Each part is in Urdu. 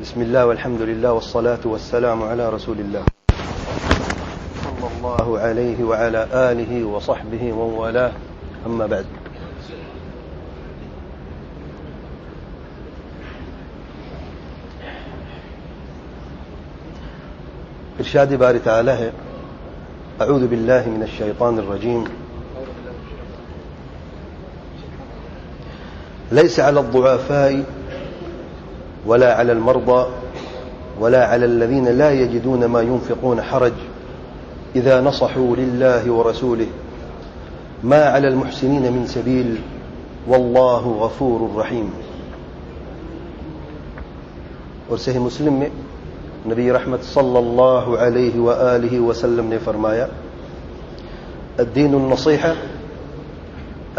بسم الله والحمد لله والصلاة والسلام على رسول الله صلى الله عليه وعلى آله وصحبه ومن والاه. أما بعد، ارشاد باری تعالی ہے: اعوذ باللہ من الشیطان الرجیم ليس على الضعفاء ولا على المرضى ولا على الذين لا يجدون ما ينفقون حرج إذا نصحوا لله ورسوله ما على المحسنين من سبيل والله غفور رحيم. اور صحیح مسلم میں نبی رحمت صلی اللہ علیہ وآلہ وسلم نے فرمایا: الدین النصیحہ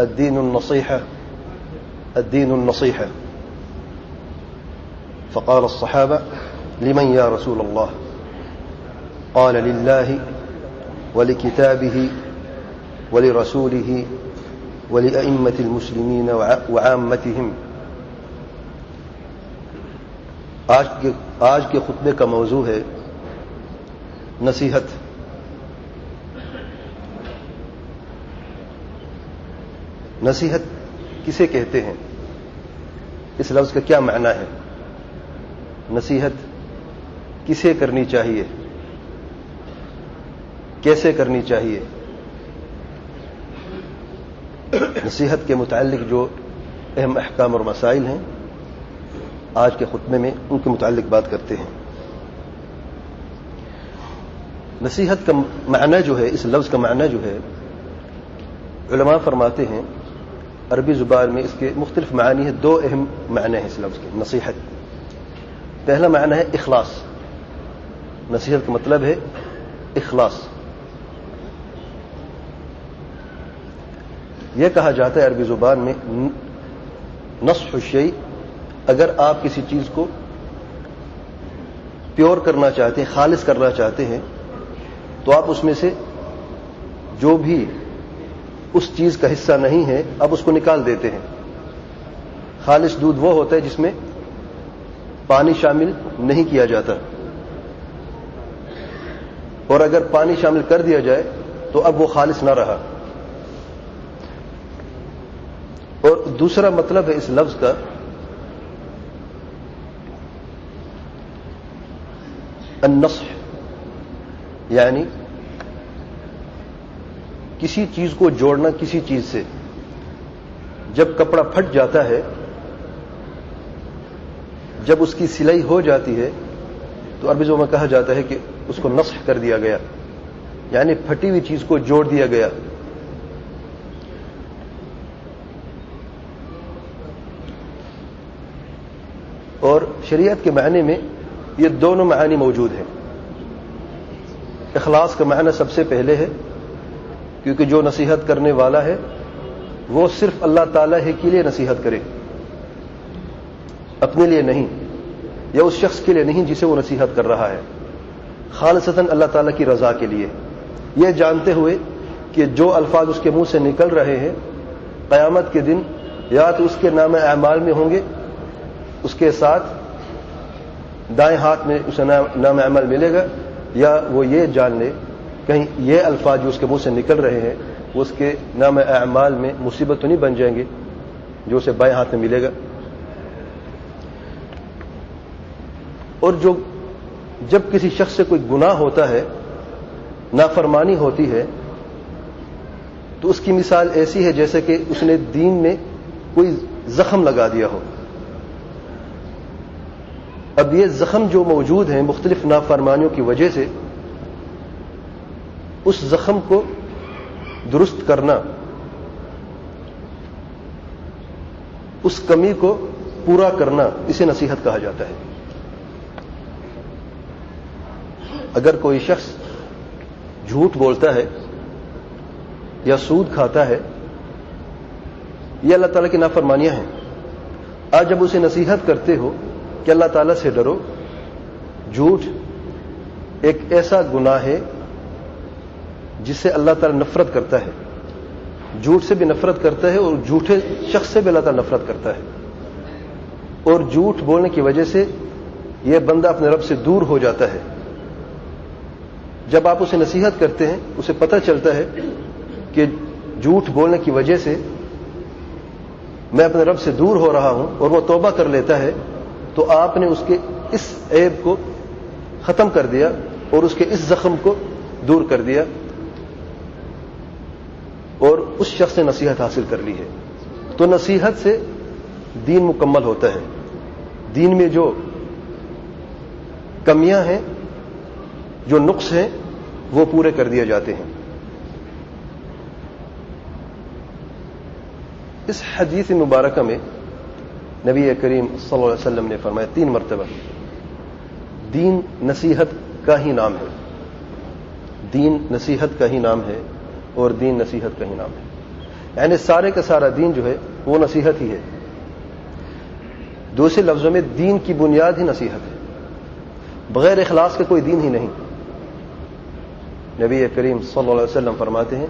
الدین النصیحہ الدین النصیحہ. فقال الصحابة: لمن يا رسول الله؟ قال: لله ولكتابه ولرسوله ولأئمة المسلمين وعامتهم. آج کے خطبے کا موضوع ہے نصیحت. نصیحت کسے کہتے ہیں؟ اس لفظ کا کیا معنی ہے؟ نصیحت کسے کرنی چاہیے؟ کیسے کرنی چاہیے؟ نصیحت کے متعلق جو اہم احکام اور مسائل ہیں آج کے خطبے میں ان کے متعلق بات کرتے ہیں. نصیحت کا معنی جو ہے، اس لفظ کا معنی جو ہے، علماء فرماتے ہیں عربی زبان میں اس کے مختلف معنی ہیں. دو اہم معنی ہیں اس لفظ کے نصیحت. پہلا معنی ہے اخلاص. نصیحت کا مطلب ہے اخلاص. یہ کہا جاتا ہے عربی زبان میں نصح الشیء، اگر آپ کسی چیز کو پیور کرنا چاہتے ہیں، خالص کرنا چاہتے ہیں، تو آپ اس میں سے جو بھی اس چیز کا حصہ نہیں ہے آپ اس کو نکال دیتے ہیں. خالص دودھ وہ ہوتا ہے جس میں پانی شامل نہیں کیا جاتا، اور اگر پانی شامل کر دیا جائے تو اب وہ خالص نہ رہا. اور دوسرا مطلب ہے اس لفظ کا النصح، یعنی کسی چیز کو جوڑنا کسی چیز سے. جب کپڑا پھٹ جاتا ہے، جب اس کی سلائی ہو جاتی ہے، تو عربی زبان میں کہا جاتا ہے کہ اس کو نصح کر دیا گیا، یعنی پھٹی ہوئی چیز کو جوڑ دیا گیا. اور شریعت کے معنی میں یہ دونوں معانی موجود ہیں. اخلاص کا معنی سب سے پہلے ہے، کیونکہ جو نصیحت کرنے والا ہے وہ صرف اللہ تعالیٰ ہی کے لیے نصیحت کرے، اپنے لیے نہیں، یا اس شخص کے لیے نہیں جسے وہ نصیحت کر رہا ہے، خالصتاً اللہ تعالیٰ کی رضا کے لیے، یہ جانتے ہوئے کہ جو الفاظ اس کے منہ سے نکل رہے ہیں قیامت کے دن یا تو اس کے نام اعمال میں ہوں گے، اس کے ساتھ دائیں ہاتھ میں اسے نام عمل ملے گا، یا وہ یہ جان لے کہیں یہ الفاظ جو اس کے منہ سے نکل رہے ہیں وہ اس کے نام اعمال میں مصیبت تو نہیں بن جائیں گے جو اسے بائیں ہاتھ میں ملے گا. اور جب کسی شخص سے کوئی گناہ ہوتا ہے، نافرمانی ہوتی ہے، تو اس کی مثال ایسی ہے جیسے کہ اس نے دین میں کوئی زخم لگا دیا ہو. اب یہ زخم جو موجود ہیں مختلف نافرمانیوں کی وجہ سے، اس زخم کو درست کرنا، اس کمی کو پورا کرنا، اسے نصیحت کہا جاتا ہے. اگر کوئی شخص جھوٹ بولتا ہے یا سود کھاتا ہے، یہ اللہ تعالیٰ کی نافرمانیاں ہیں. آج جب اسے نصیحت کرتے ہو کہ اللہ تعالیٰ سے ڈرو، جھوٹ ایک ایسا گناہ ہے جس سے اللہ تعالیٰ نفرت کرتا ہے، جھوٹ سے بھی نفرت کرتا ہے اور جھوٹے شخص سے بھی اللہ تعالیٰ نفرت کرتا ہے. اور جھوٹ بولنے کی وجہ سے یہ بندہ اپنے رب سے دور ہو جاتا ہے. جب آپ اسے نصیحت کرتے ہیں اسے پتہ چلتا ہے کہ جھوٹ بولنے کی وجہ سے میں اپنے رب سے دور ہو رہا ہوں اور وہ توبہ کر لیتا ہے, تو آپ نے اس کے اس عیب کو ختم کر دیا اور اس کے اس زخم کو دور کر دیا اور اس شخص نے نصیحت حاصل کر لی ہے. تو نصیحت سے دین مکمل ہوتا ہے. دین میں جو کمیاں ہیں, جو نقص ہیں, وہ پورے کر دیے جاتے ہیں. اس حدیث مبارکہ میں نبی کریم صلی اللہ علیہ وسلم نے فرمایا 3 مرتبہ دین نصیحت کا ہی نام ہے. دین نصیحت کا ہی نام ہے اور دین نصیحت کا ہی نام ہے. یعنی سارے کا سارا دین جو ہے وہ نصیحت ہی ہے. دوسرے لفظوں میں دین کی بنیاد ہی نصیحت ہے. بغیر اخلاص کے کوئی دین ہی نہیں. نبی کریم صلی اللہ علیہ وسلم فرماتے ہیں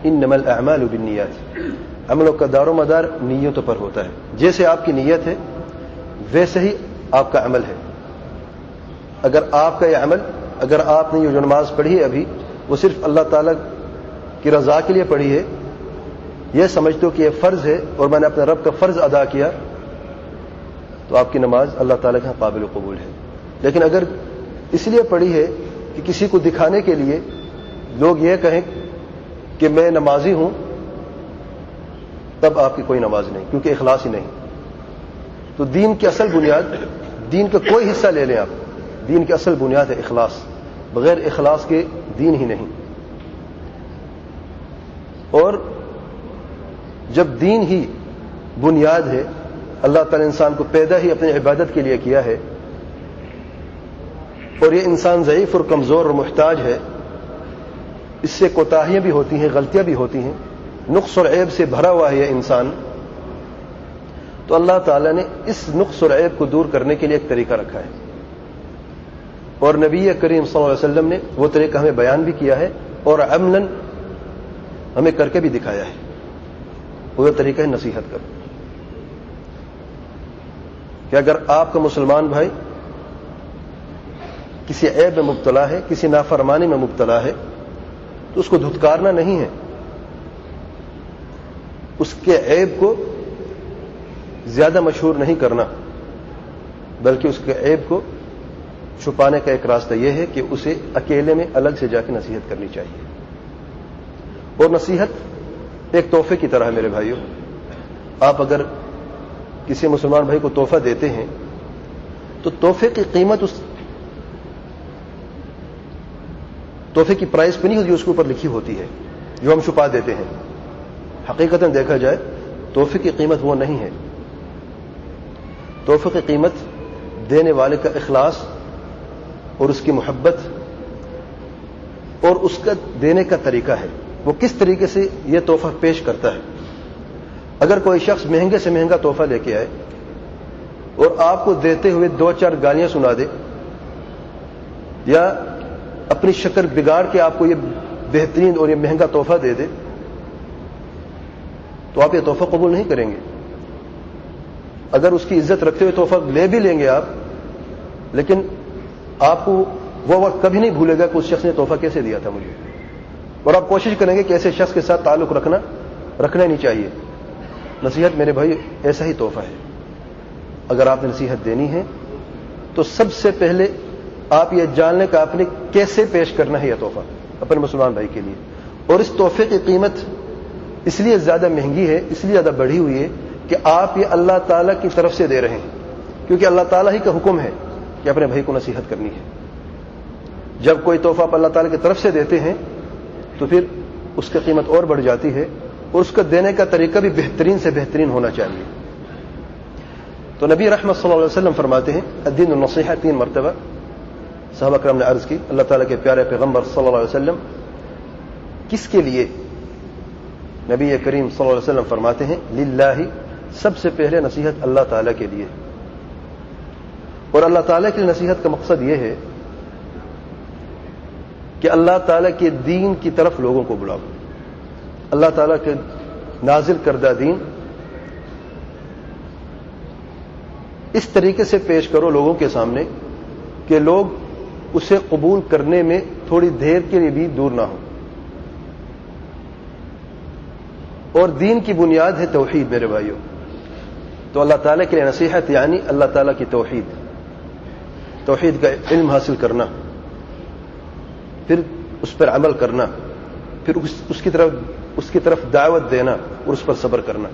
انما الاعمال بالنیات, عملوں کا دار و مدار نیتوں پر ہوتا ہے. جیسے آپ کی نیت ہے ویسے ہی آپ کا عمل ہے. اگر آپ کا یہ عمل, اگر آپ نے یہ جو نماز پڑھی ہے ابھی, وہ صرف اللہ تعالیٰ کی رضا کے لیے پڑھی ہے, یہ سمجھتے ہو کہ یہ فرض ہے اور میں نے اپنے رب کا فرض ادا کیا, تو آپ کی نماز اللہ تعالیٰ کے یہاں قابل قبول ہے. لیکن اگر اس لیے پڑھی ہے کہ کسی کو دکھانے کے لیے لوگ یہ کہیں کہ میں نمازی ہوں, تب آپ کی کوئی نماز نہیں, کیونکہ اخلاص ہی نہیں. تو دین کی اصل بنیاد, دین کا کوئی حصہ لے لیں آپ, دین کی اصل بنیاد ہے اخلاص. بغیر اخلاص کے دین ہی نہیں. اور جب دین ہی بنیاد ہے, اللہ تعالی انسان کو پیدا ہی اپنی عبادت کے لیے کیا ہے, اور یہ انسان ضعیف اور کمزور اور محتاج ہے, اس سے کوتاہیاں بھی ہوتی ہیں, غلطیاں بھی ہوتی ہیں, نقص اور عیب سے بھرا ہوا ہے یہ انسان, تو اللہ تعالیٰ نے اس نقص اور عیب کو دور کرنے کے لیے ایک طریقہ رکھا ہے. اور نبی کریم صلی اللہ علیہ وسلم نے وہ طریقہ ہمیں بیان بھی کیا ہے اور عملاً ہمیں کر کے بھی دکھایا ہے. وہ طریقہ ہے نصیحت کا. کہ اگر آپ کا مسلمان بھائی کسی عیب میں مبتلا ہے, کسی نافرمانی میں مبتلا ہے, تو اس کو دھتکارنا نہیں ہے, اس کے عیب کو زیادہ مشہور نہیں کرنا, بلکہ اس کے عیب کو چھپانے کا ایک راستہ یہ ہے کہ اسے اکیلے میں الگ سے جا کے نصیحت کرنی چاہیے. اور نصیحت ایک تحفے کی طرح ہے میرے بھائیوں. آپ اگر کسی مسلمان بھائی کو تحفہ دیتے ہیں تو تحفے کی قیمت اس تحفے کی پرائز پہ نہیں ہوتی, اس کے اوپر لکھی ہوتی ہے جو ہم چھپا دیتے ہیں. حقیقتاً دیکھا جائے تحفے کی قیمت وہ نہیں ہے. تحفے کی قیمت دینے والے کا اخلاص اور اس کی محبت اور اس کا دینے کا طریقہ ہے, وہ کس طریقے سے یہ تحفہ پیش کرتا ہے. اگر کوئی شخص مہنگے سے مہنگا تحفہ لے کے آئے اور آپ کو دیتے ہوئے 2-4 گالیاں سنا دے, یا اپنی شکل بگاڑ کے آپ کو یہ بہترین اور یہ مہنگا تحفہ دے دے, تو آپ یہ تحفہ قبول نہیں کریں گے. اگر اس کی عزت رکھتے ہوئے تحفہ لے بھی لیں گے آپ, لیکن آپ کو وہ وقت کبھی نہیں بھولے گا کہ اس شخص نے تحفہ کیسے دیا تھا مجھے, اور آپ کوشش کریں گے کہ ایسے شخص کے ساتھ تعلق رکھنا نہیں چاہیے. نصیحت میرے بھائی ایسا ہی تحفہ ہے. اگر آپ نے نصیحت دینی ہے تو سب سے پہلے آپ یہ جاننے کا آپ نے کیسے پیش کرنا ہے یہ تحفہ اپنے مسلمان بھائی کے لیے. اور اس تحفے کی قیمت اس لیے زیادہ مہنگی ہے, اس لیے زیادہ بڑھی ہوئی ہے کہ آپ یہ اللہ تعالیٰ کی طرف سے دے رہے ہیں, کیونکہ اللہ تعالیٰ ہی کا حکم ہے کہ اپنے بھائی کو نصیحت کرنی ہے. جب کوئی تحفہ آپ اللہ تعالیٰ کی طرف سے دیتے ہیں تو پھر اس کی قیمت اور بڑھ جاتی ہے, اور اس کا دینے کا طریقہ بھی بہترین سے بہترین ہونا چاہیے. تو نبی رحمت صلی اللہ علیہ وسلم فرماتے ہیں الدین النصیحہ 3 مرتبہ. صحابہ کرام نے عرض کی اللہ تعالیٰ کے پیارے پیغمبر صلی اللہ علیہ وسلم کس کے لیے؟ نبی کریم صلی اللہ علیہ وسلم فرماتے ہیں للہ, سب سے پہلے نصیحت اللہ تعالیٰ کے لیے. اور اللہ تعالیٰ کی نصیحت کا مقصد یہ ہے کہ اللہ تعالیٰ کے دین کی طرف لوگوں کو بلاؤ. اللہ تعالیٰ کے نازل کردہ دین اس طریقے سے پیش کرو لوگوں کے سامنے کہ لوگ اسے قبول کرنے میں تھوڑی دیر کے لیے بھی دور نہ ہوں. اور دین کی بنیاد ہے توحید میرے بھائیوں. تو اللہ تعالیٰ کے لیے نصیحت یعنی اللہ تعالیٰ کی توحید کا علم حاصل کرنا، پھر اس پر عمل کرنا، پھر اس کی طرف دعوت دینا اور اس پر صبر کرنا.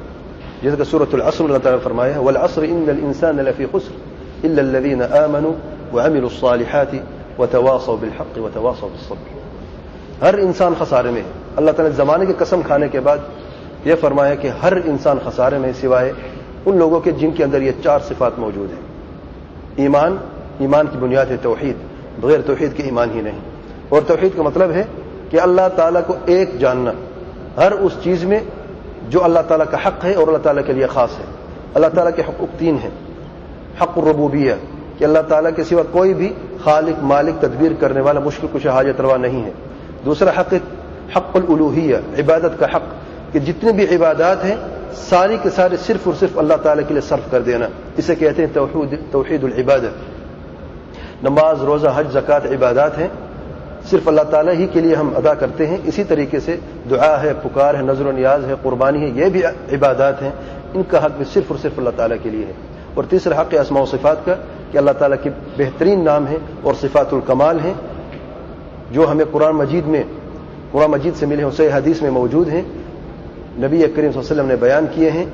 جیسے کہ سورۃ العصر اللہ تعالیٰ نے فرمایا ہے والعصر ان الانسان لفی خسر الا الذین آمنوا وعملوا الصالحات وتواصوا بالحق وتواصوا بالصبر. ہر انسان خسارے میں ہے. اللہ تعالیٰ نے زمانے کی قسم کھانے کے بعد یہ فرمایا کہ ہر انسان خسارے میں سوائے ان لوگوں کے جن کے اندر یہ 4 صفات موجود ہیں. ایمان کی بنیاد ہے توحید، بغیر توحید کے ایمان ہی نہیں. اور توحید کا مطلب ہے کہ اللہ تعالیٰ کو ایک جاننا ہر اس چیز میں جو اللہ تعالیٰ کا حق ہے اور اللہ تعالیٰ کے لیے خاص ہے. اللہ تعالیٰ کے حقوق 3 ہیں. حق الربوبیہ کہ اللہ تعالیٰ کے سوا کوئی بھی خالق مالک تدبیر کرنے والا مشکل کشا حاجت روا نہیں ہے. دوسرا حق الالوہیہ عبادت کا حق کہ جتنی بھی عبادات ہیں ساری کے سارے صرف اور صرف اللہ تعالیٰ کے لیے صرف کر دینا، اسے کہتے ہیں توحید العبادت. نماز روزہ حج زکوٰۃ عبادات ہیں صرف اللہ تعالیٰ ہی کے لیے ہم ادا کرتے ہیں. اسی طریقے سے دعا ہے، پکار ہے، نذر و نیاز ہے، قربانی ہے، یہ بھی عبادات ہیں. ان کا حق بھی صرف اور صرف اللہ تعالیٰ کے لیے ہے. اور تیسرا حق اسماء و صفات کا کہ اللہ تعالیٰ کے بہترین نام ہیں اور صفات الکمال ہیں جو ہمیں قرآن مجید سے ملے ہیں، صحیح حدیث میں موجود ہیں، نبی کریم صلی اللہ علیہ وسلم نے بیان کیے ہیں.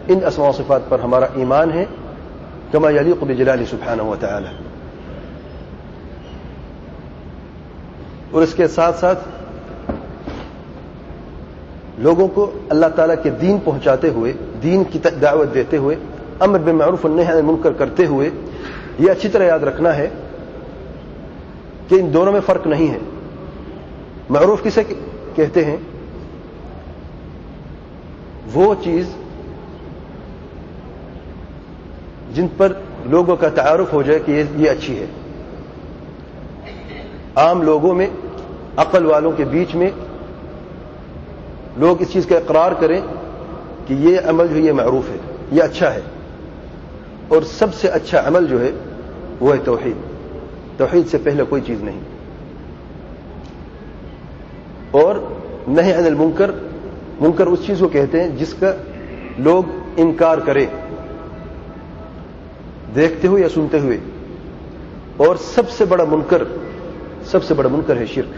ان اسماء و صفات پر ہمارا ایمان ہے کما یلیق بجلالہ سبحانہ و تعالی. اور اس کے ساتھ ساتھ لوگوں کو اللہ تعالیٰ کے دین پہنچاتے ہوئے، دین کی دعوت دیتے ہوئے، امر بالمعروف والنہی عن المنکر کرتے ہوئے یہ اچھی طرح یاد رکھنا ہے کہ ان دونوں میں فرق نہیں ہے. معروف کسے کہتے ہیں؟ وہ چیز جن پر لوگوں کا تعارف ہو جائے کہ یہ اچھی ہے. عام لوگوں میں، عقل والوں کے بیچ میں لوگ اس چیز کا اقرار کریں کہ یہ عمل جو یہ معروف ہے، یہ اچھا ہے. اور سب سے اچھا عمل جو ہے وہ ہے توحید. توحید سے پہلے کوئی چیز نہیں. اور نہی عن المنکر، منکر اس چیز کو کہتے ہیں جس کا لوگ انکار کرے دیکھتے ہوئے یا سنتے ہوئے. اور سب سے بڑا منکر ہے شرک.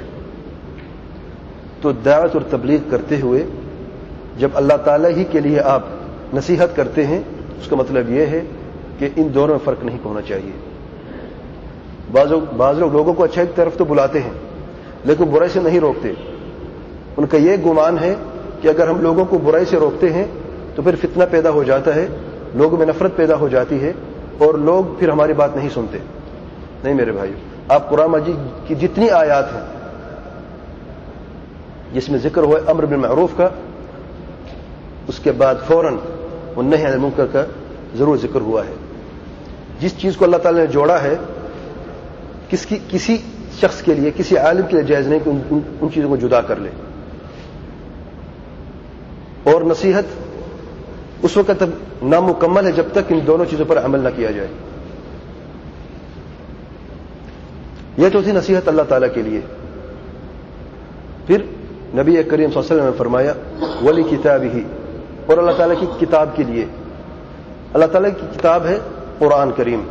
تو دعوت اور تبلیغ کرتے ہوئے جب اللہ تعالیٰ ہی کے لیے آپ نصیحت کرتے ہیں اس کا مطلب یہ ہے کہ ان دونوں میں فرق نہیں ہونا چاہیے. بعض لوگ لوگوں کو اچھائی کی طرف تو بلاتے ہیں لیکن برائی سے نہیں روکتے. ان کا یہ گمان ہے کہ اگر ہم لوگوں کو برائی سے روکتے ہیں تو پھر فتنہ پیدا ہو جاتا ہے، لوگوں میں نفرت پیدا ہو جاتی ہے اور لوگ پھر ہماری بات نہیں سنتے. نہیں میرے بھائیو، آپ قرآن مجید کی جتنی آیات ہیں جس میں ذکر ہوا امر بالمعروف کا، اس کے بعد فوراً والنہی عن المنکر کا ضرور ذکر ہوا ہے. جس چیز کو اللہ تعالی نے جوڑا ہے کسی شخص کے لیے، کسی عالم کے لیے جائز نہیں کہ ان چیزوں کو جدا کر لے. اور نصیحت اس وقت تک نامکمل ہے جب تک ان دونوں چیزوں پر عمل نہ کیا جائے. یہ تو تھی نصیحت اللہ تعالیٰ کے لیے. پھر نبی کریم صلی اللہ علیہ وسلم نے فرمایا ولی کتابہ، اور اللہ تعالیٰ کی کتاب کے لیے. اللہ تعالیٰ کی کتاب ہے قرآن کریم،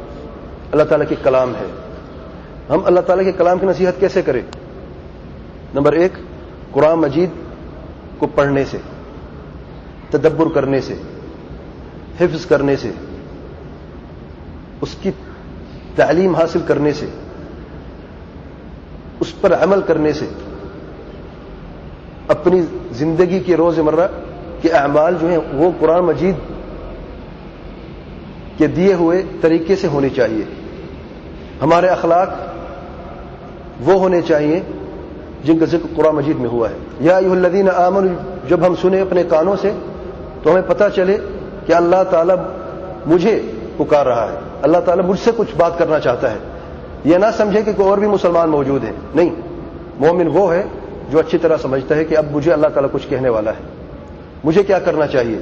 اللہ تعالیٰ کے کلام ہے. ہم اللہ تعالیٰ کے کلام کی نصیحت کیسے کریں؟ نمبر 1، قرآن مجید کو پڑھنے سے، تدبر کرنے سے، حفظ کرنے سے، اس کی تعلیم حاصل کرنے سے، اس پر عمل کرنے سے، اپنی زندگی کے روزمرہ کے اعمال جو ہیں وہ قرآن مجید کے دیے ہوئے طریقے سے ہونے چاہیے. ہمارے اخلاق وہ ہونے چاہیے جن کا ذکر قرآن مجید میں ہوا ہے. یا ایھا الذین آمنوا، جب ہم سنیں اپنے کانوں سے تو ہمیں پتہ چلے کہ اللہ تعالیٰ مجھے پکار رہا ہے، اللہ تعالیٰ مجھ سے کچھ بات کرنا چاہتا ہے. یہ نہ سمجھے کہ کوئی اور بھی مسلمان موجود ہیں. نہیں، مومن وہ ہے جو اچھی طرح سمجھتا ہے کہ اب مجھے اللہ تعالیٰ کچھ کہنے والا ہے، مجھے کیا کرنا چاہیے.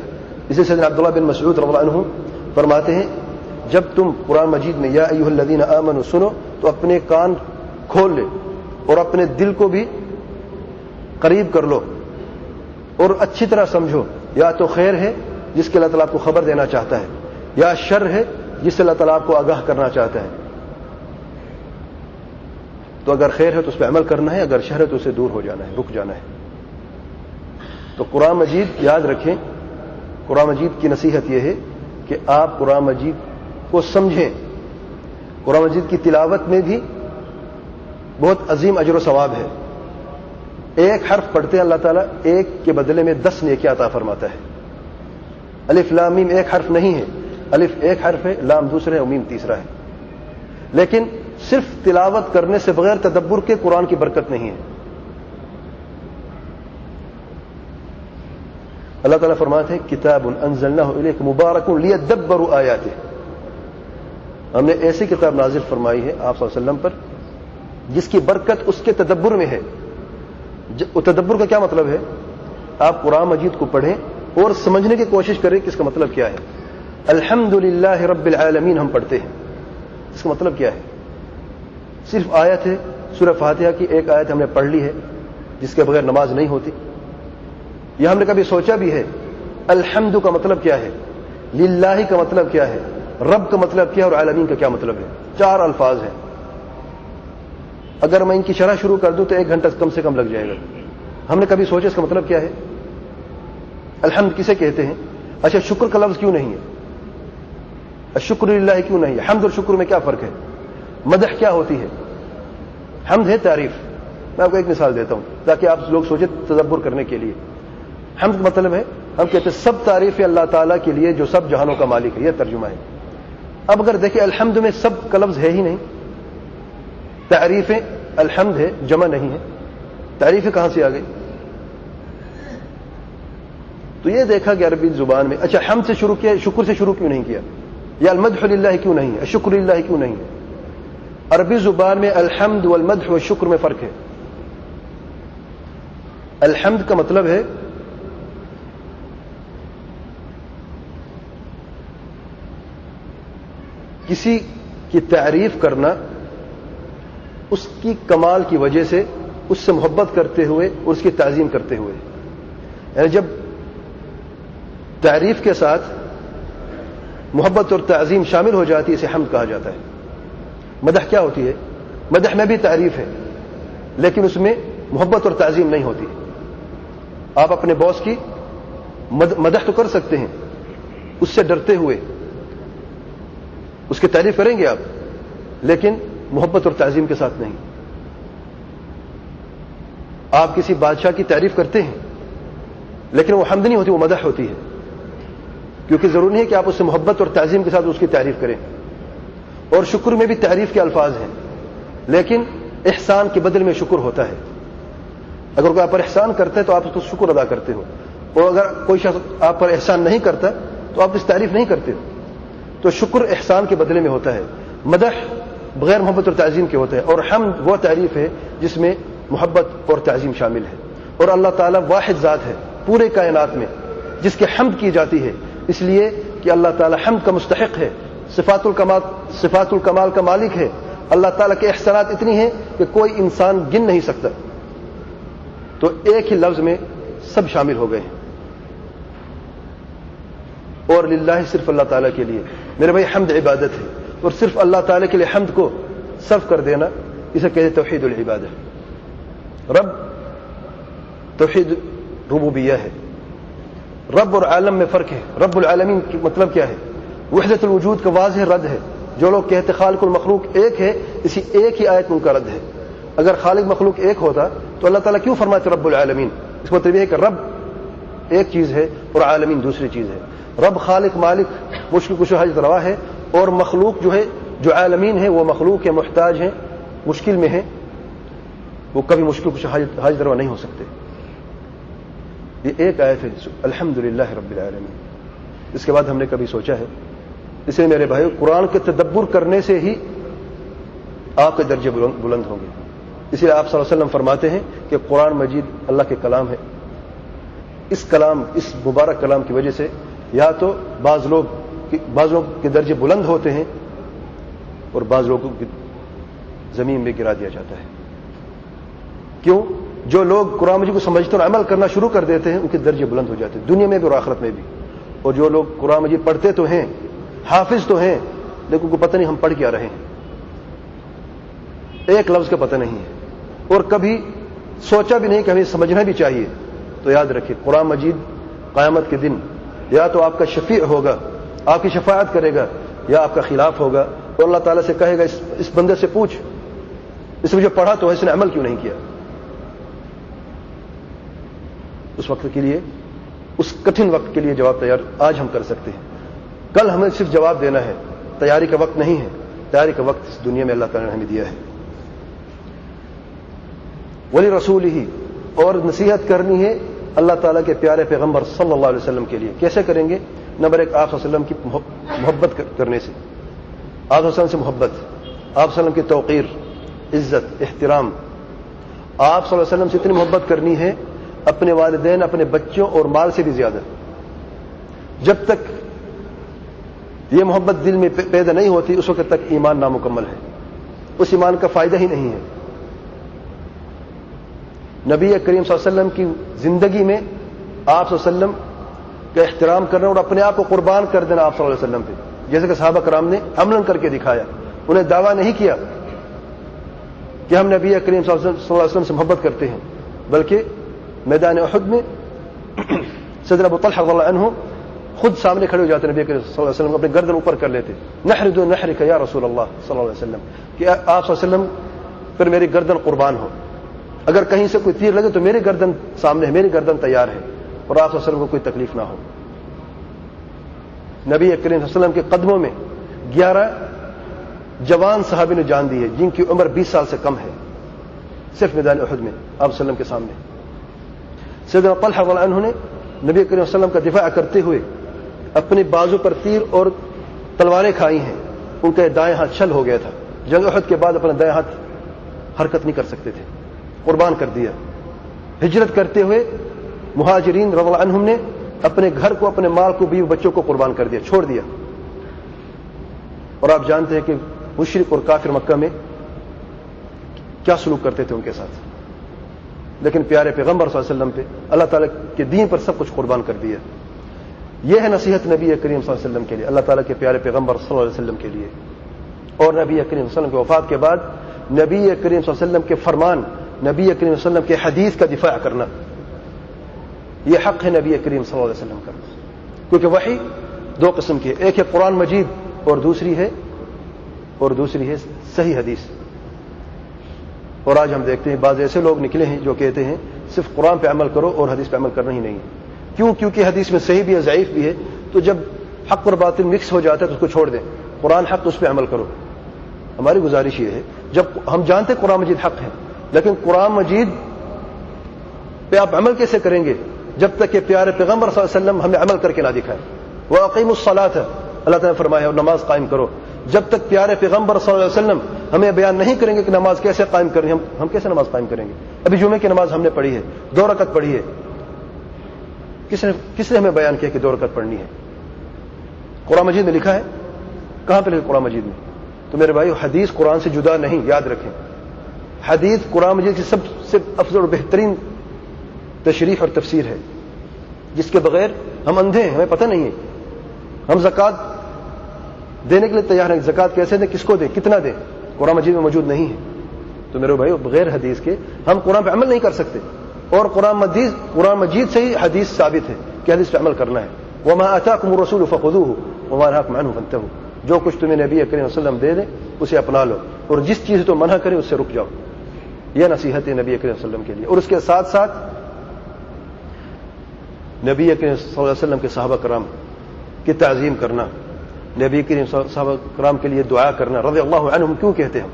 اسی سے عبداللہ بن مسعود رضی اللہ عنہ فرماتے ہیں جب تم قرآن مجید میں یا ایھا الذین آمنوا سنو تو اپنے کان کھول لے اور اپنے دل کو بھی قریب کر لو اور اچھی طرح سمجھو، یا تو خیر ہے جس کے اللہ تعالیٰ آپ کو خبر دینا چاہتا ہے، یا شر ہے جس سے اللہ تعالیٰ آپ کو آگاہ کرنا چاہتا ہے۔ تو اگر خیر ہے تو اس پہ عمل کرنا ہے، اگر شر ہے تو اسے دور ہو جانا ہے، رک جانا ہے۔ تو قرآن مجید یاد رکھیں، قرآن مجید کی نصیحت یہ ہے کہ آپ قرآن مجید کو سمجھیں۔ قرآن مجید کی تلاوت میں بھی بہت عظیم اجر و ثواب ہے۔ ایک حرف پڑھتے اللہ تعالیٰ ایک کے بدلے میں 10 نیکیاں عطا فرماتا ہے۔ الف لام میم ایک حرف نہیں ہے، الف ایک حرف ہے، لام دوسرا ہے اور میم تیسرا ہے، لیکن صرف تلاوت کرنے سے بغیر تدبر کے قرآن کی برکت نہیں ہے۔ اللہ تعالیٰ فرماتے ہیں کتاب انزلناہ الیک مبارک لیدبروا آیاتہ، ہم نے ایسی کتاب نازل فرمائی ہے آپ صلی اللہ علیہ وسلم پر جس کی برکت اس کے تدبر میں ہے۔ تدبر کا کیا مطلب ہے؟ آپ قرآن مجید کو پڑھیں اور سمجھنے کی کوشش کریں کہ اس کا مطلب کیا ہے۔ الحمدللہ رب العالمین ہم پڑھتے ہیں، اس کا مطلب کیا ہے؟ صرف آیت ہے، سورہ فاتحہ کی ایک آیت ہم نے پڑھ لی ہے جس کے بغیر نماز نہیں ہوتی۔ یہ ہم نے کبھی سوچا بھی ہے الحمد کا مطلب کیا ہے، للہ کا مطلب کیا ہے، رب کا مطلب کیا ہے اور عالمین کا کیا مطلب ہے؟ 4 الفاظ ہیں۔ اگر میں ان کی شرح شروع کر دوں تو 1 گھنٹہ کم سے کم لگ جائے گا۔ ہم نے کبھی سوچا اس کا مطلب کیا ہے؟ الحمد کسے کہتے ہیں؟ اچھا شکر کا لفظ کیوں نہیں ہے؟ الشکر للہ کیوں نہیں ہے؟ حمد اور شکر میں کیا فرق ہے؟ مدح کیا ہوتی ہے؟ حمد ہے تعریف۔ میں آپ کو ایک مثال دیتا ہوں تاکہ آپ لوگ سوچیں تدبر کرنے کے لیے۔ حمد کا مطلب ہے ہم کہتے ہیں سب تعریفیں اللہ تعالیٰ کے لیے جو سب جہانوں کا مالک ہے، یہ ترجمہ ہے۔ اب اگر دیکھیں الحمد میں سب کا لفظ ہے ہی نہیں، تعریفیں الحمد ہے جمع نہیں ہے، تعریفیں کہاں سے آ گئی؟ تو یہ دیکھا کہ عربی زبان میں اچھا حمد سے شروع کیا، شکر سے شروع کیوں نہیں کیا؟ یا المدح للہ کیوں نہیں ہے، الشکر للہ کیوں نہیں ہے؟ عربی زبان میں الحمد والمدح والشکر میں فرق ہے۔ الحمد کا مطلب ہے کسی کی تعریف کرنا اس کی کمال کی وجہ سے، اس سے محبت کرتے ہوئے اور اس کی تعظیم کرتے ہوئے، یعنی جب تعریف کے ساتھ محبت اور تعظیم شامل ہو جاتی ہے اسے حمد کہا جاتا ہے۔ مدح کیا ہوتی ہے؟ مدح میں بھی تعریف ہے لیکن اس میں محبت اور تعظیم نہیں ہوتی۔ آپ اپنے باس کی مدح تو کر سکتے ہیں اس سے ڈرتے ہوئے، اس کی تعریف کریں گے آپ، لیکن محبت اور تعظیم کے ساتھ نہیں۔ آپ کسی بادشاہ کی تعریف کرتے ہیں لیکن وہ حمد نہیں ہوتی، وہ مدح ہوتی ہے، کیونکہ ضروری نہیں ہے کہ آپ اس سے محبت اور تعظیم کے ساتھ اس کی تعریف کریں۔ اور شکر میں بھی تعریف کے الفاظ ہیں لیکن احسان کے بدل میں شکر ہوتا ہے۔ اگر کوئی آپ پر احسان کرتا ہے تو آپ اس کو شکر ادا کرتے ہو، اور اگر کوئی شخص آپ پر احسان نہیں کرتا تو آپ اس تعریف نہیں کرتے ہو۔ تو شکر احسان کے بدلے میں ہوتا ہے، مدح بغیر محبت اور تعظیم کے ہوتا ہے، اور حمد وہ تعریف ہے جس میں محبت اور تعظیم شامل ہے۔ اور اللہ تعالیٰ واحد ذات ہے پورے کائنات میں جس کی حمد کی جاتی ہے، اس لیے کہ اللہ تعالیٰ حمد کا مستحق ہے، صفات الکمال کا مالک ہے۔ اللہ تعالیٰ کے احسانات اتنی ہیں کہ کوئی انسان گن نہیں سکتا، تو ایک ہی لفظ میں سب شامل ہو گئے ہیں۔ اور للہ صرف اللہ تعالیٰ کے لیے، میرے بھائی حمد عبادت ہے، اور صرف اللہ تعالیٰ کے لیے حمد کو صرف کر دینا اسے کہتے ہیں توحید العبادہ۔ رب توحید ربوبیہ ہے۔ رب اور عالم میں فرق ہے۔ رب العالمین کا مطلب کیا ہے؟ وحدت الوجود کا واضح رد ہے۔ جو لوگ کہتے خالق المخلوق ایک ہے، اسی ایک ہی آیت میں ان کا رد ہے۔ اگر خالق مخلوق ایک ہوتا تو اللہ تعالیٰ کیوں فرماتے رب العالمین؟ اس کا مطلب یہ ہے کہ رب ایک چیز ہے اور عالمین دوسری چیز ہے۔ رب خالق مالک مشکل کشا حاجت روا ہے، اور مخلوق جو ہے، جو عالمین ہے، وہ مخلوق ہے، محتاج ہیں، مشکل میں ہیں، وہ کبھی مشکل کشا حاجت روا نہیں ہو سکتے۔ یہ ایک آیت ہے الحمدللہ رب العالمین۔ اس کے بعد ہم نے کبھی سوچا ہے؟ اس لیے میرے بھائیو قرآن کے تدبر کرنے سے ہی آپ کے درجے بلند ہوں گے۔ اس لیے آپ صلی اللہ علیہ وسلم فرماتے ہیں کہ قرآن مجید اللہ کے کلام ہے۔ اس مبارک کلام کی وجہ سے یا تو بعض لوگ بعض لوگوں کے درجے بلند ہوتے ہیں اور بعض لوگوں کو زمین میں گرا دیا جاتا ہے. کیوں؟ جو لوگ قرآن مجید کو سمجھتے اور عمل کرنا شروع کر دیتے ہیں ان کے درجے بلند ہو جاتے ہیں دنیا میں بھی اور آخرت میں بھی. اور جو لوگ قرآن مجید پڑھتے تو ہیں، حافظ تو ہیں، لیکن کو پتہ نہیں ہم پڑھ کیا رہے ہیں، ایک لفظ کا پتہ نہیں ہے، اور کبھی سوچا بھی نہیں کہ ہمیں سمجھنا بھی چاہیے. تو یاد رکھیں قرآن مجید قیامت کے دن یا تو آپ کا شفیع ہوگا، آپ کی شفاعت کرے گا، یا آپ کا خلاف ہوگا اور اللہ تعالیٰ سے کہے گا اس بندے سے پوچھ، اس نے جو پڑھا تو اس نے عمل کیوں نہیں کیا. اس وقت کے لیے، اس کٹھن وقت کے لیے جواب تیار آج ہم کر سکتے ہیں. کل ہمیں صرف جواب دینا ہے، تیاری کا وقت نہیں ہے. تیاری کا وقت اس دنیا میں اللہ تعالیٰ نے ہمیں دیا ہے. ولی رسول ہی، اور نصیحت کرنی ہے اللہ تعالیٰ کے پیارے پیغمبر صلی اللہ علیہ وسلم کے لیے. کیسے کریں گے؟ نمبر ایک، آپ صلی اللہ علیہ وسلم کی محبت کرنے سے. آپ صلی اللہ علیہ وسلم سے محبت، آپ صلی اللہ علیہ وسلم کی توقیر، عزت، احترام. آپ صلی اللہ علیہ وسلم سے اتنی محبت کرنی ہے اپنے والدین، اپنے بچوں اور مال سے بھی زیادہ. جب تک یہ محبت دل میں پیدا نہیں ہوتی اس وقت تک ایمان نامکمل ہے، اس ایمان کا فائدہ ہی نہیں ہے. نبی کریم صلی اللہ علیہ وسلم کی زندگی میں آپ صلی اللہ علیہ وسلم کا احترام کرنا اور اپنے آپ کو قربان کر دینا آپ صلی اللہ علیہ وسلم پہ، جیسے کہ صحابہ کرام نے عملاً کر کے دکھایا. انہیں دعویٰ نہیں کیا کہ ہم نبی کریم صلی اللہ علیہ وسلم سے محبت کرتے ہیں، بلکہ میدان احد میں سیدنا ابو طلحہ رضی اللہ عنہ خود سامنے کھڑے ہو جاتے، نبی کریم صلی اللہ علیہ وسلم کو اپنے گردن اوپر کر لیتے. نحرد نحرک یا رسول اللہ صلی اللہ علیہ وسلم، کہ آپ صلی اللہ علیہ وسلم پر میری گردن قربان ہو. اگر کہیں سے کوئی تیر لگے تو میری گردن سامنے ہے، میری گردن تیار ہے، اور آپ صلی اللہ علیہ وسلم کو کوئی تکلیف نہ ہو. نبی کریم صلی اللہ علیہ وسلم کے قدموں میں 11 جوان صحابی نے جان دی ہے جن کی عمر 20 سال سے کم ہے، صرف میدان احد میں آپ صلی اللہ علیہ وسلم کے سامنے. سیدنا طلحہ رضی اللہ عنہ نے نبی کریم صلی اللہ علیہ وسلم کا دفاع کرتے ہوئے اپنے بازو پر تیر اور تلواریں کھائی ہیں. ان کا دائیں ہاتھ چھل ہو گیا تھا، جنگ احد کے بعد اپنا دائیں ہاتھ حرکت نہیں کر سکتے تھے، قربان کر دیا. ہجرت کرتے ہوئے مہاجرین رضی اللہ عنہم نے اپنے گھر کو، اپنے مال کو، بیوی بچوں کو قربان کر دیا، چھوڑ دیا. اور آپ جانتے ہیں کہ مشرک اور کافر مکہ میں کیا سلوک کرتے تھے ان کے ساتھ، لیکن پیارے پیغمبر صلی اللہ علیہ وسلم پہ اللہ تعالیٰ کے دین پر سب کچھ قربان کر دیا. یہ ہے نصیحت نبی کریم صلی اللہ علیہ وسلم کے لیے، اللہ تعالیٰ کے پیارے پیغمبر صلی اللہ علیہ وسلم کے لیے. اور نبی کریم صلی اللہ علیہ وسلم کی وفات کے بعد نبی کریم صلی اللہ علیہ وسلم کے فرمان، نبی کریم صلی اللہ علیہ وسلم کے حدیث کا دفاع کرنا، یہ حق ہے نبی کریم صلی اللہ علیہ وسلم کا. کیونکہ وحی دو قسم کی ہے، ایک ہے قرآن مجید اور دوسری ہے صحیح حدیث. اور آج ہم دیکھتے ہیں بعض ایسے لوگ نکلے ہیں جو کہتے ہیں صرف قرآن پہ عمل کرو اور حدیث پہ عمل کرنا ہی نہیں. کیوں؟ کیونکہ حدیث میں صحیح بھی ہے، ضعیف بھی ہے. تو جب حق اور باطل مکس ہو جاتا ہے تو اس کو چھوڑ دیں، قرآن حق اس پہ عمل کرو. ہماری گزارش یہ ہے، جب ہم جانتے ہیں قرآن مجید حق ہے، لیکن قرآن مجید پہ آپ عمل کیسے کریں گے جب تک کہ پیارے پیغمبر صلی اللہ علیہ وسلم ہمیں عمل کر کے نہ دکھائے. وَأَقِيمُوا الصَّلَاةَ، اللہ تعالیٰ نے فرمایا، اور نماز قائم کرو. جب تک پیارے پیغمبر صلی اللہ علیہ وسلم ہمیں بیان نہیں کریں گے کہ نماز کیسے قائم کرنی، ہم کیسے نماز قائم کریں گے؟ ابھی جمعے کی نماز ہم نے پڑھی ہے، 2 رکعت پڑھی ہے. کس نے ہمیں بیان کیا کہ 2 رکعت پڑھنی ہے؟ قرآن مجید میں لکھا ہے؟ کہاں پہ لکھا قرآن مجید میں؟ تو میرے بھائی حدیث قرآن سے جدا نہیں، یاد رکھیں. حدیث قرآن مجید کی سب سے افضل اور بہترین تشریح اور تفسیر ہے، جس کے بغیر ہم اندھے ہیں، ہمیں پتہ نہیں ہے. ہم زکوٰۃ دینے کے لیے تیار ہیں، زکوٰۃ کیسے دیں، کس کو دیں، کتنا دیں، قرآن مجید میں موجود نہیں ہے. تو میرے بھائی بغیر حدیث کے ہم قرآن پہ عمل نہیں کر سکتے. اور قرآن مجید سے ہی حدیث ثابت ہے کہ حدیث پہ عمل کرنا ہے. وما آتاکم الرسول فخذوہ وما نہاکم عنہ فانتہوا، جو کچھ تمہیں نبی کریم صلی اللہ علیہ وسلم دے دیں اسے اپنا لو، اور جس چیز تو منع کرے اس سے رک جاؤ. یہ نصیحت ہے نبی کریم صلی اللہ علیہ وسلم کے لیے. اور اس کے ساتھ ساتھ نبی کریم صلی اللہ علیہ وسلم کے صحابہ کرام کی تعظیم کرنا، نبی کریم صحابہ کرام کے لیے دعا کرنا. رضی اللہ عنہم کیوں کہتے ہیں؟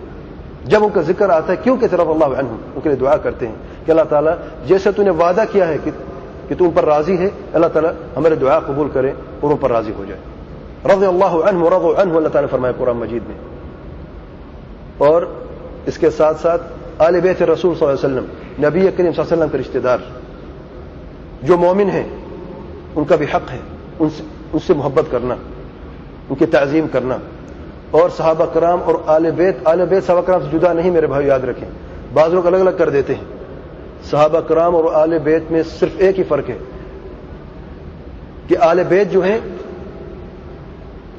جب ان کا ذکر آتا ہے کیوں کہتے رضی اللہ عنہم؟ ان کے لیے دعا کرتے ہیں کہ اللہ تعالیٰ جیسے تو نے وعدہ کیا ہے کہ تو ان پر راضی ہے، اللہ تعالیٰ ہمارے دعا قبول کرے اور ان پر راضی ہو جائے. رضی اللہ عنہ ورضوا عنہ، اللہ تعالیٰ نے فرمایا قرآن مجید میں. اور اس کے ساتھ ساتھ آل بیت رسول صلی اللہ علیہ وسلم، نبی کریم صلی اللہ علیہ وسلم کے رشتہ دار جو مومن ہیں ان کا بھی حق ہے ان سے محبت کرنا. ان کی تعظیم کرنا. اور صحابہ کرام اور آل بیت صحابہ کرام سے جدا نہیں میرے بھائی، یاد رکھیں. بعض لوگ الگ الگ کر دیتے ہیں. صحابہ کرام اور آل بیت میں صرف ایک ہی فرق ہے کہ آل بیت جو ہیں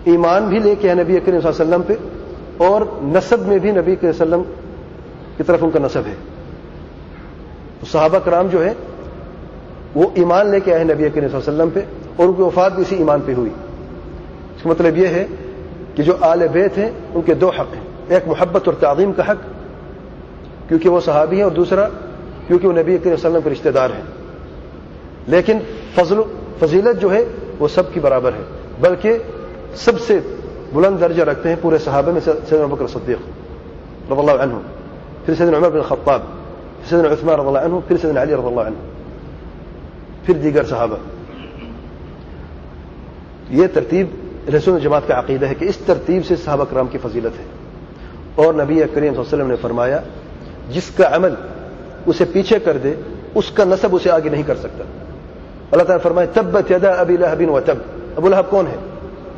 ایمان بھی لے کے ہیں نبی کریم صلی اللہ علیہ وسلم پہ، اور نسب میں بھی نبی کریم صلی اللہ علیہ وسلم کی طرف ان کا نسب ہے. صحابہ کرام جو ہے وہ ایمان لے کے آئے نبی کریم صلی اللہ علیہ وسلم پہ، اور ان کی وفات بھی اسی ایمان پہ ہوئی. اس کا مطلب یہ ہے کہ جو آل بیت ہیں ان کے دو حق ہیں، ایک محبت اور تعظیم کا حق کیونکہ وہ صحابی ہیں، اور دوسرا کیونکہ وہ نبی کریم صلی اللہ علیہ وسلم کے رشتہ دار ہیں. لیکن فضیلت جو ہے وہ سب کی برابر ہے، بلکہ سب سے بلند درجہ رکھتے ہیں پورے صحابہ میں سیدنا ابوبکر صدیق رضی اللہ عنہ، پھر سیدنا عمر بن الخطاب، پھر سیدنا عثمان رضی اللہ عنہ، پھر سیدنا علی رضی اللہ عنہ، پھر دیگر صحابہ. یہ ترتیب رسول جماعت کا عقیدہ ہے کہ اس ترتیب سے صحابہ کرام کی فضیلت ہے. اور نبی کریم صلی اللہ علیہ وسلم نے فرمایا جس کا عمل اسے پیچھے کر دے اس کا نسب اسے آگے نہیں کر سکتا. اللہ تعالیٰ فرمائے تبت یدا ابی لہب وتب. ابو لہب کون ہے؟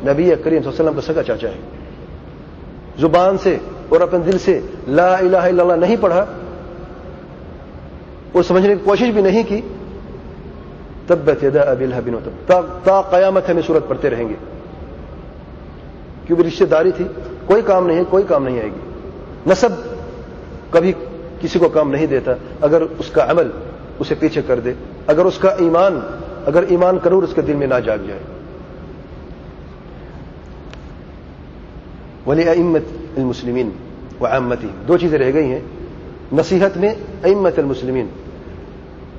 نبی کریم صلی اللہ علیہ وسلم کا سگا چاچا ہے. زبان سے اور اپنے دل سے لا الہ الا اللہ نہیں پڑھا اور سمجھنے کی کوشش بھی نہیں کی. تبت یدا ابی لہب وتب، تا قیامت ہمیں سورت پڑھتے رہیں گے کیونکہ رشتہ داری تھی. کوئی کام نہیں ہے، کوئی کام نہیں آئے گی. نسب کبھی کسی کو کام نہیں دیتا اگر اس کا عمل اسے پیچھے کر دے، اگر اس کا ایمان کرور اس کے دل میں نہ جاگ جائے. ولأئمة المسلمین وعامتهم، دو چیزیں رہ گئی ہیں نصیحت میں. ائمۃ المسلمین،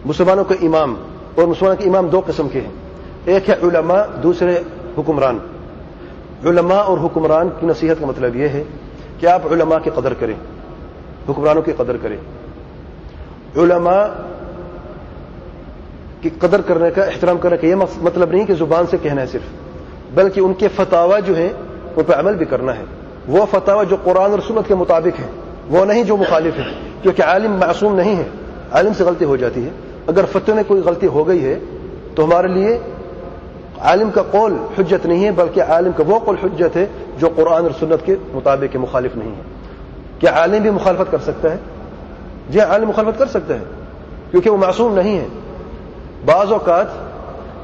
مسلمانوں کے امام. اور مسلمانوں کے امام دو قسم کے ہیں، ایک ہے علماء، دوسرے حکمران. علماء اور حکمران کی نصیحت کا مطلب یہ ہے کہ آپ علماء کی قدر کریں، حکمرانوں کی قدر کریں. علماء کی قدر کرنے کا، احترام کرنے کا یہ مطلب نہیں کہ زبان سے کہنا ہے صرف، بلکہ ان کے فتاوی جو ہیں ان پہ عمل بھی کرنا ہے. وہ فتاوی جو قرآن اور سنت کے مطابق ہیں، وہ نہیں جو مخالف ہیں، کیونکہ عالم معصوم نہیں ہے، عالم سے غلطی ہو جاتی ہے. اگر فتوے میں کوئی غلطی ہو گئی ہے تو ہمارے لیے عالم کا قول حجت نہیں ہے، بلکہ عالم کا وہ قول حجت ہے جو قرآن اور سنت کے مطابق کے مخالف نہیں ہے. کیا عالم بھی مخالفت کر سکتا ہے؟ جی عالم مخالفت کر سکتا ہے کیونکہ وہ معصوم نہیں ہے. بعض اوقات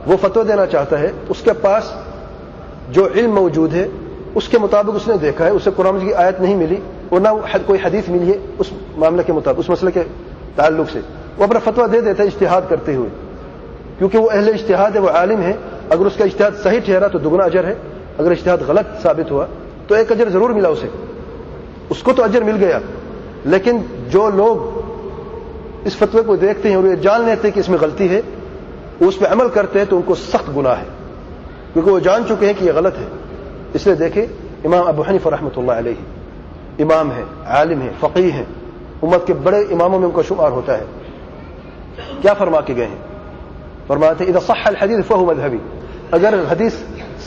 وہ فتوی دینا چاہتا ہے، اس کے پاس جو علم موجود ہے اس کے مطابق اس نے دیکھا ہے، اسے قرآن کی آیت نہیں ملی اور نہ کوئی حدیث ملی ہے اس معاملے کے مطابق، اس مسئلے کے تعلق سے وہ اپنا فتویٰ دے دیتا ہے اجتہاد کرتے ہوئے، کیونکہ وہ اہل اجتہاد ہے، وہ عالم ہے. اگر اس کا اجتہاد صحیح ٹھہرا تو دگنا اجر ہے، اگر اجتہاد غلط ثابت ہوا تو ایک اجر ضرور ملا اسے، اس کو تو اجر مل گیا. لیکن جو لوگ اس فتوے کو دیکھتے ہیں اور یہ جان لیتے ہیں کہ اس میں غلطی ہے، اس پہ عمل کرتے ہیں تو ان کو سخت گناہ ہے، کیونکہ وہ جان چکے ہیں کہ یہ غلط ہے. اس لیے دیکھیں امام ابو حنیفہ رحمۃ اللہ علیہ امام ہے، عالم ہے، فقیہ ہیں، امت کے بڑے اماموں میں ان کا شمار ہوتا ہے. کیا فرما کے گئے ہیں؟ فرماتے ہیں اذا صح الحدیث فهو مذهبی، اگر حدیث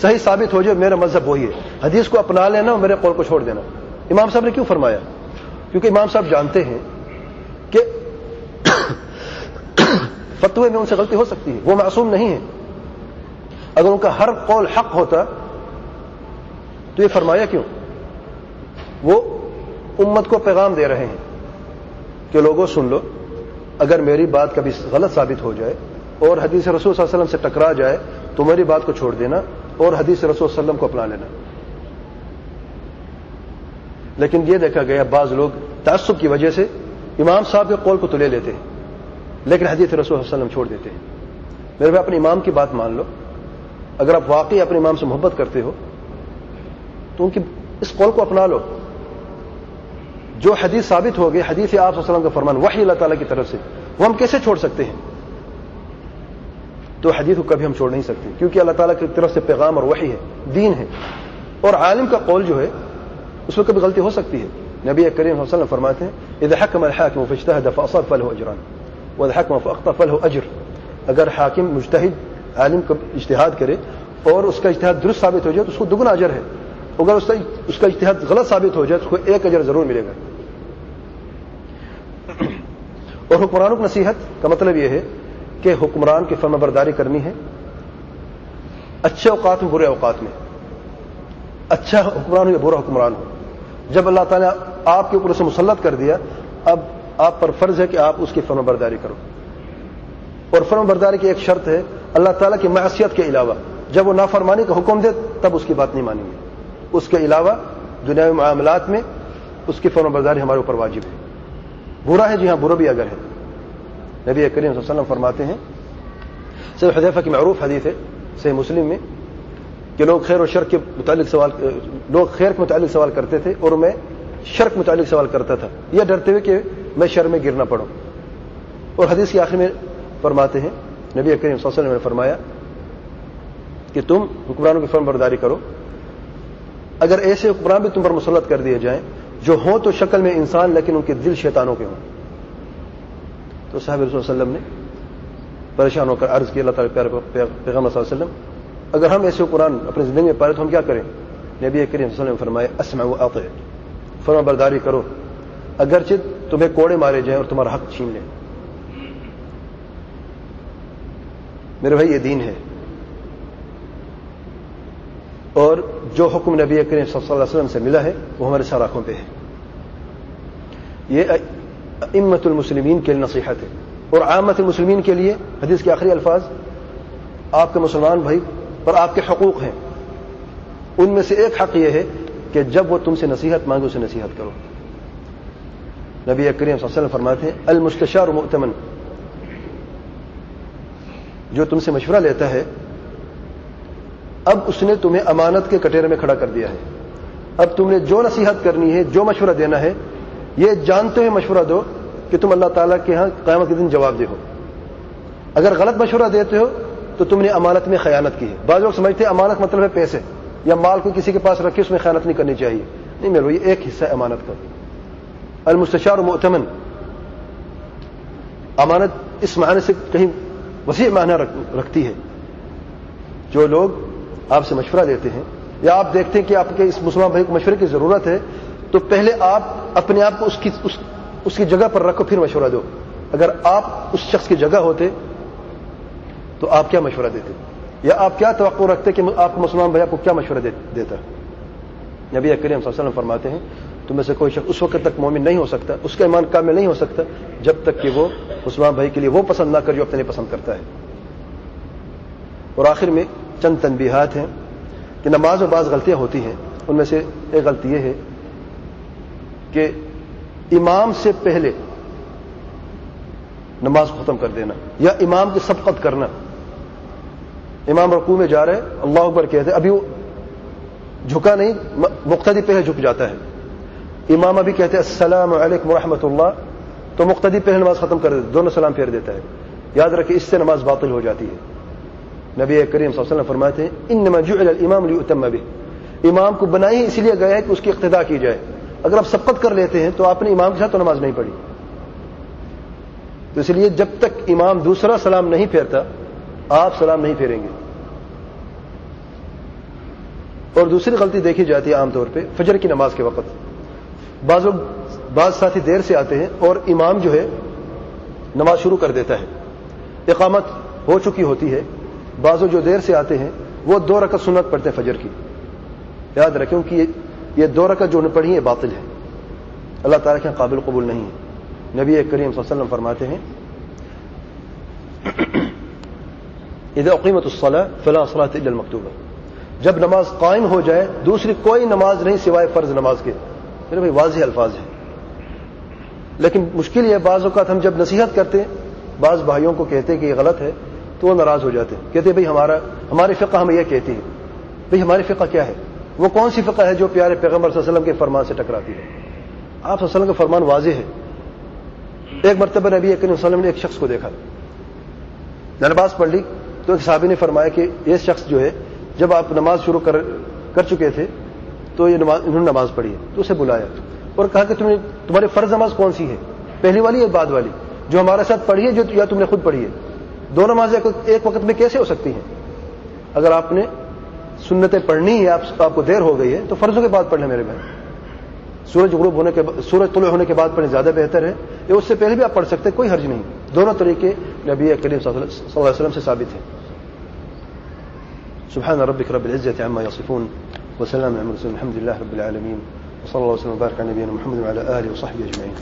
صحیح ثابت ہو جائے میرا مذہب وہی ہے، حدیث کو اپنا لینا اور میرے قول کو چھوڑ دینا. امام صاحب نے کیوں فرمایا؟ کیونکہ امام صاحب جانتے ہیں کہ فتوے میں ان سے غلطی ہو سکتی ہے، وہ معصوم نہیں ہے. اگر ان کا ہر قول حق ہوتا تو یہ فرمایا کیوں؟ وہ امت کو پیغام دے رہے ہیں کہ لوگوں سن لو، اگر میری بات کبھی غلط ثابت ہو جائے اور حدیث رسول صلی اللہ علیہ وسلم سے ٹکرا جائے تو میری بات کو چھوڑ دینا اور حدیث رسول صلی اللہ علیہ وسلم کو اپنا لینا. لیکن یہ دیکھا گیا بعض لوگ تعصب کی وجہ سے امام صاحب کے قول کو تو لے لیتے ہیں لیکن حدیث رسول صلی اللہ علیہ وسلم چھوڑ دیتے ہیں. میرے بھائی اپنے امام کی بات مان لو. اگر آپ واقعی اپنے امام سے محبت کرتے ہو تو ان کی اس قول کو اپنا لو. جو حدیث ثابت ہو گئی، حدیث آپ صلی اللہ علیہ وسلم کا فرمان وحی اللہ تعالیٰ کی طرف سے، وہ ہم کیسے چھوڑ سکتے ہیں؟ تو حدیث کو کبھی ہم چھوڑ نہیں سکتے کیونکہ اللہ تعالیٰ کی طرف سے پیغام اور وحی ہے، دین ہے. اور عالم کا قول جو ہے اس میں کبھی غلطی ہو سکتی ہے. نبی کریم صلی اللہ علیہ وسلم فرماتے ہیں اذا حکم الحاکم فاجتہد فاصاب فلہ اجران واذا حکم فاخطأ فلہ اجر. اگر حاکم مجتہد عالم کا اجتہاد کرے اور اس کا اجتہاد درست ثابت ہو جائے تو اس کو دگنا اجر ہے، اگر اس کا اجتہاد غلط ثابت ہو جائے تو اس کو ایک اجر ضرور ملے گا. اور حکمرانوں کی نصیحت کا مطلب یہ ہے کہ حکمران کی فرما برداری کرنی ہے، اچھے اوقات میں برے اوقات میں. اچھا حکمران ہو یا برا حکمران ہو، جب اللہ تعالیٰ آپ کے اوپر اسے مسلط کر دیا، اب آپ پر فرض ہے کہ آپ اس کی فرمانبرداری کرو. اور فرمانبرداری کی ایک شرط ہے، اللہ تعالیٰ کی معصیت کے علاوہ جب وہ نافرمانی کا حکم دے تب اس کی بات نہیں مانیں گے. اس کے علاوہ دنیاوی معاملات میں اس کی فرمانبرداری ہمارے اوپر واجب ہے. برا ہے، جی ہاں برا بھی اگر ہے. نبی کریم صلی اللہ علیہ وسلم فرماتے ہیں، صحیح حذیفہ کی معروف حدیث ہے صحیح مسلم میں، کہ لوگ خیر و شر کے متعلق لوگ خیر کے متعلق سوال کرتے تھے اور میں شر کے متعلق سوال کرتا تھا، یہ ڈرتے ہوئے کہ میں شر میں گر نہ پڑوں. اور حدیث کے آخر میں فرماتے ہیں نبی کریم صلی اللہ علیہ وسلم نے فرمایا کہ تم حکمرانوں کی فرمانبرداری کرو، اگر ایسے حکمران بھی تم پر مسلط کر دیے جائیں جو ہوں تو شکل میں انسان لیکن ان کے دل شیطانوں کے ہوں. تو صحابہ رسول صلی اللہ علیہ وسلم نے پریشان ہو کر عرض کی، اللہ تعالیٰ پیغمبر صلی اللہ علیہ وسلم اگر ہم ایسے قرآن اپنی زندگی میں پائے تو ہم کیا کریں؟ نبی کریم صلی اللہ علیہ وسلم نے فرمایا اسمع و اطیع، فرمان برداری کرو اگرچہ تمہیں کوڑے مارے جائیں اور تمہارا حق چھین لیں. میرے بھائی یہ دین ہے، اور جو حکم نبی کریم صلی اللہ علیہ وسلم سے ملا ہے وہ ہمارے سر آنکھوں پہ ہے. یہ ائمۃ المسلمین کے لیے نصیحت ہے، اور عامت المسلمین کے لیے حدیث کے آخری الفاظ آپ کے مسلمان بھائی پر آپ کے حقوق ہیں. ان میں سے ایک حق یہ ہے کہ جب وہ تم سے نصیحت مانگے اسے نصیحت کرو. نبی کریم صلی اللہ علیہ وسلم فرماتے ہیں المستشار مؤتمن، جو تم سے مشورہ لیتا ہے اب اس نے تمہیں امانت کے کٹہرے میں کھڑا کر دیا ہے. اب تم نے جو نصیحت کرنی ہے، جو مشورہ دینا ہے، یہ جانتے ہوئے مشورہ دو کہ تم اللہ تعالیٰ کے ہاں قیامت کے دن جواب دے ہو. اگر غلط مشورہ دیتے ہو تو تم نے امانت میں خیانت کی ہے. بعض لوگ سمجھتے ہیں امانت مطلب ہے پیسے یا مال کو کسی کے پاس رکھے اس میں خیانت نہیں کرنی چاہیے. نہیں میرے یہ ایک حصہ ہے امانت کا. المستشار مؤتمن، امانت اس معنی سے کہیں وسیع معنی رکھتی ہے. جو لوگ آپ سے مشورہ دیتے ہیں یا آپ دیکھتے ہیں کہ آپ کے اس مسلمان بھائی کو مشورے کی ضرورت ہے تو پہلے آپ اپنے آپ کو اس کی جگہ پر رکھو پھر مشورہ دو. اگر آپ اس شخص کی جگہ ہوتے تو آپ کیا مشورہ دیتے، یا آپ کیا توقع رکھتے کہ آپ کو مسلمان بھائی آپ کو کیا مشورہ دیتا. نبی کریم صلی اللہ علیہ وسلم فرماتے ہیں تم میں سے کوئی شخص اس وقت تک مومن نہیں ہو سکتا، اس کا ایمان کامل نہیں ہو سکتا جب تک کہ وہ مسلمان بھائی کے لیے وہ پسند نہ کر جو اپنے لیے پسند کرتا ہے. اور آخر میں چند تنبیہات ہیں کہ نماز میں بعض غلطیاں ہوتی ہیں. ان میں سے ایک غلطی یہ ہے کہ امام سے پہلے نماز کو ختم کر دینا یا امام کی سبقت کرنا. امام رکوع میں جا رہے اللہ اکبر کہتے ابھی وہ جھکا نہیں، مقتدی پہلے جھک جاتا ہے. امام ابھی کہتے السلام علیکم ورحمۃ اللہ تو مقتدی پہلے نماز ختم کر دیتا، دونوں سلام پھیر دیتا ہے. یاد رکھیں اس سے نماز باطل ہو جاتی ہے. نبی کریم صلی اللہ علیہ وسلم فرماتے ہیں انما جعل الامام لیؤتم به، امام کو بنائی اسی لیے گیا ہے کہ اس کی اقتداء کی جائے. اگر آپ سبقت کر لیتے ہیں تو آپ نے امام کے ساتھ تو نماز نہیں پڑھی. تو اس لیے جب تک امام دوسرا سلام نہیں پھیرتا آپ سلام نہیں پھیریں گے. اور دوسری غلطی دیکھی جاتی ہے عام طور پہ فجر کی نماز کے وقت. بعض ساتھی دیر سے آتے ہیں اور امام جو ہے نماز شروع کر دیتا ہے، اقامت ہو چکی ہوتی ہے. بعضوں جو دیر سے آتے ہیں وہ 2 رکعت سنت پڑھتے ہیں فجر کی. یاد رکھیں کہ یہ 2 رکعت جو انہیں پڑھی ہیں باطل ہے، اللہ تعالیٰ کے قابل قبول نہیں ہے. نبی کریم صلی اللہ علیہ وسلم فرماتے ہیں اذا اقیمت الصلاۃ فلا صلاۃ الا المکتوبہ، جب نماز قائم ہو جائے دوسری کوئی نماز نہیں سوائے فرض نماز کے. میرے بھائی واضح الفاظ ہیں، لیکن مشکل یہ بعض اوقات ہم جب نصیحت کرتے ہیں بعض بھائیوں کو کہتے ہیں کہ یہ غلط ہے تو وہ ناراض ہو جاتے ہیں. کہتے ہیں بھائی ہماری فقہ ہمیں یہ کہتی ہے. بھائی ہماری فقہ کیا ہے؟ وہ کون سی فقہ ہے جو پیارے پیغمبر صلی اللہ علیہ وسلم کے فرمان سے ٹکراتی ہے؟ آپ صلی اللہ علیہ وسلم کا فرمان واضح ہے. ایک مرتبہ نبی کریم صلی اللہ علیہ وسلم نے ایک شخص کو دیکھا، نماز پڑھ لی تو ایک صحابی نے فرمایا کہ یہ شخص جو ہے جب آپ نماز شروع کر چکے تھے تو انہوں نے نماز پڑھی ہے. تو اسے بلایا اور کہا کہ تمہاری فرض نماز کون سی ہے، پہلی والی یا بعد والی، جو ہمارے ساتھ پڑھی ہے یا تم نے خود پڑھی ہے؟ 2 نمازیں ایک وقت میں کیسے ہو سکتی ہیں؟ اگر آپ نے سنتیں پڑھنی ہے، آپ کو دیر ہو گئی ہے تو فرضوں کے بعد پڑھنا. میرے بھائی سورج طلوع ہونے کے بعد پڑھنا زیادہ بہتر ہے، یا اس سے پہلے بھی آپ پڑھ سکتے ہیں، کوئی حرج نہیں. دونوں طریقے نبی کریم صلی اللہ علیہ وسلم سے ثابت ہیں. سبحان ربک رب العزة عما یصفون وسلام على المرسلين الحمد لله رب العالمين وصلى الله وسلم وبارك على نبينا محمد وعلى آله وصحبه أجمعين.